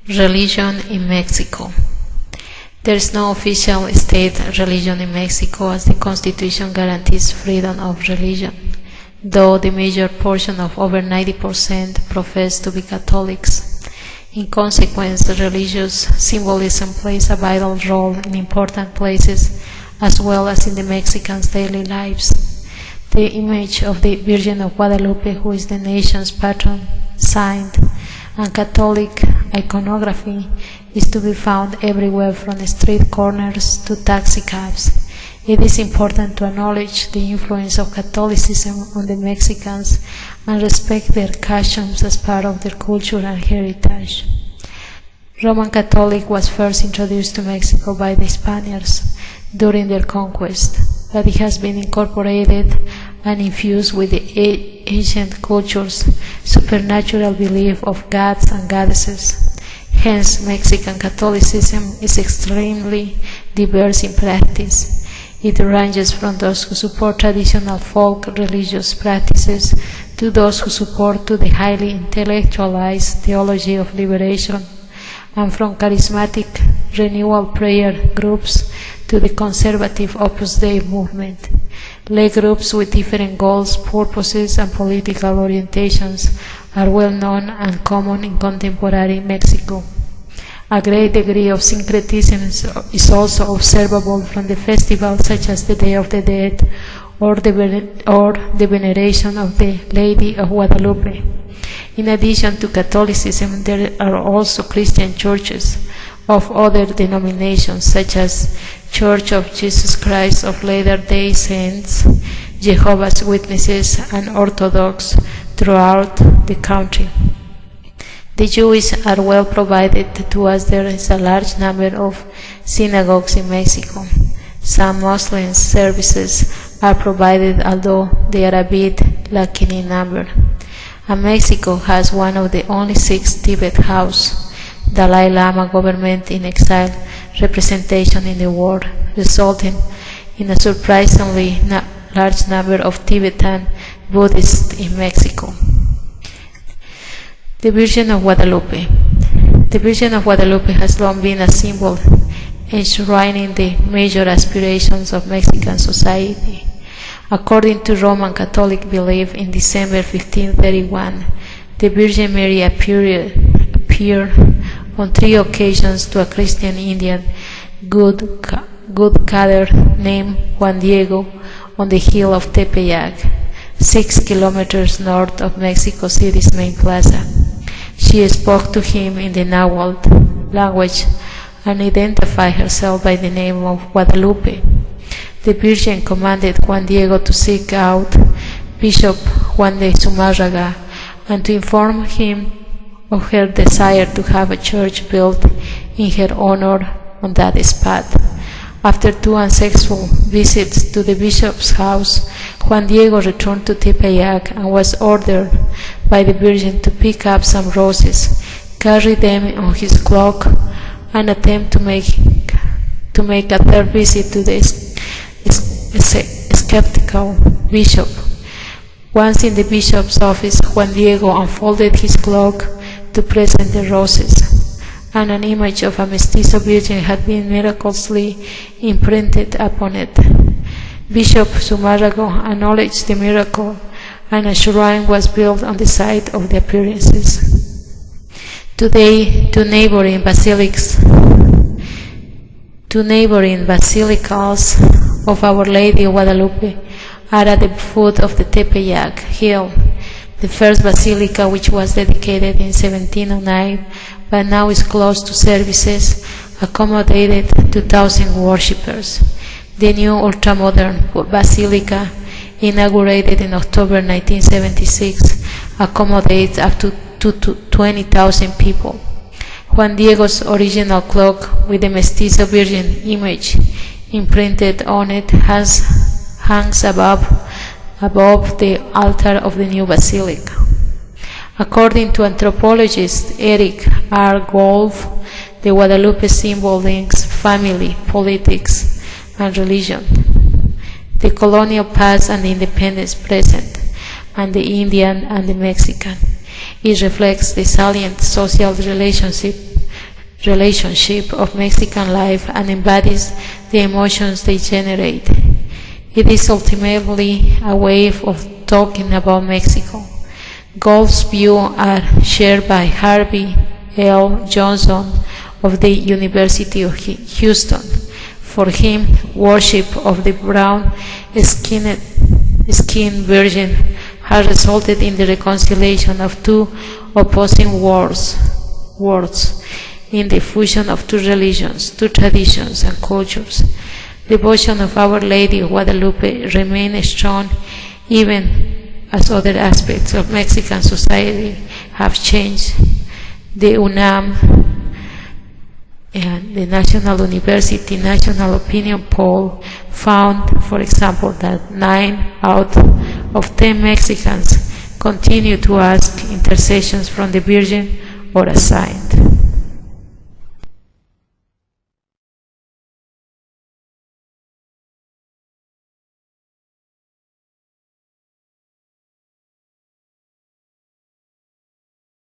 Religion in Mexico. There is no official state religion in Mexico, as the Constitution guarantees freedom of religion, though the major portion of over 90% profess to be Catholics. In consequence, religious symbolism plays a vital role in important places as well as in the Mexicans' daily lives. The image of the Virgin of Guadalupe, who is the nation's patron saint, and Catholic iconography is to be found everywhere, from street corners to taxi cabs. It is important to acknowledge the influence of Catholicism on the Mexicans and respect their customs as part of their culture and heritage. Roman Catholic was first introduced to Mexico by the Spaniards during their conquest, but it has been incorporated and infused with the ancient culture's supernatural belief of gods and goddesses. Hence, Mexican Catholicism is extremely diverse in practice. It ranges from those who support traditional folk religious practices to those who support the highly intellectualized theology of liberation, and from charismatic renewal prayer groups to the conservative Opus Dei movement. Lay groups with different goals, purposes, and political orientations are well known and common in contemporary Mexico. A great degree of syncretism is also observable from the festivals such as the Day of the Dead or the veneration of the Lady of Guadalupe. In addition to Catholicism, there are also Christian churches of other denominations such as Church of Jesus Christ of Latter-day Saints, Jehovah's Witnesses, and Orthodox throughout the country. The Jewish are well provided to, as there is a large number of synagogues in Mexico. Some Muslim services are provided, although they are a bit lacking in number. And Mexico has one of the only 6 Tibet House, Dalai Lama government in exile representation in the world, resulting in a surprisingly large number of Tibetan Buddhists in Mexico. The Virgin of Guadalupe. The Virgin of Guadalupe has long been a symbol enshrining the major aspirations of Mexican society. According to Roman Catholic belief, in December 1531, the Virgin Mary appeared on 3 occasions to a Christian Indian good-cader named Juan Diego on the hill of Tepeyac, 6 kilometers north of Mexico City's main plaza. She spoke to him in the Nahuatl language and identified herself by the name of Guadalupe. The Virgin commanded Juan Diego to seek out Bishop Juan de Zumárraga and to inform him of her desire to have a church built in her honor on that spot. After 2 unsuccessful visits to the bishop's house, Juan Diego returned to Tepeyac and was ordered by the Virgin to pick up some roses, carry them on his cloak, and attempt to make a 3rd visit to the skeptical bishop. Once in the bishop's office, Juan Diego unfolded his cloak to present the roses, and an image of a mestizo virgin had been miraculously imprinted upon it. Bishop Zumárraga acknowledged the miracle, and a shrine was built on the site of the appearances. Today, two neighboring basilicas of Our Lady of Guadalupe are at the foot of the Tepeyac hill. The first basilica, which was dedicated in 1709, but now is closed to services, accommodated 2,000 worshippers. The new ultramodern basilica, inaugurated in October 1976, accommodates up to 20,000 people. Juan Diego's original cloak with the Mestizo Virgin image imprinted on it hangs above the altar of the new basilica. According to anthropologist Eric R. Golf, the Guadalupe symbol links family, politics, and religion, the colonial past and the independence present, and the Indian and the Mexican. It reflects the salient social relationship relationship of Mexican life and embodies the emotions they generate. It is ultimately a way of talking about Mexico. Gold's views are shared by Harvey L. Johnson of the University of Houston. For him, worship of the brown-skinned virgin has resulted in the reconciliation of two opposing worlds, in the fusion of two religions, two traditions and cultures. Devotion of Our Lady of Guadalupe remains strong even as other aspects of Mexican society have changed. The UNAM and the National University National Opinion Poll found, for example, that 9 out of 10 Mexicans continue to ask intercessions from the Virgin or a saint.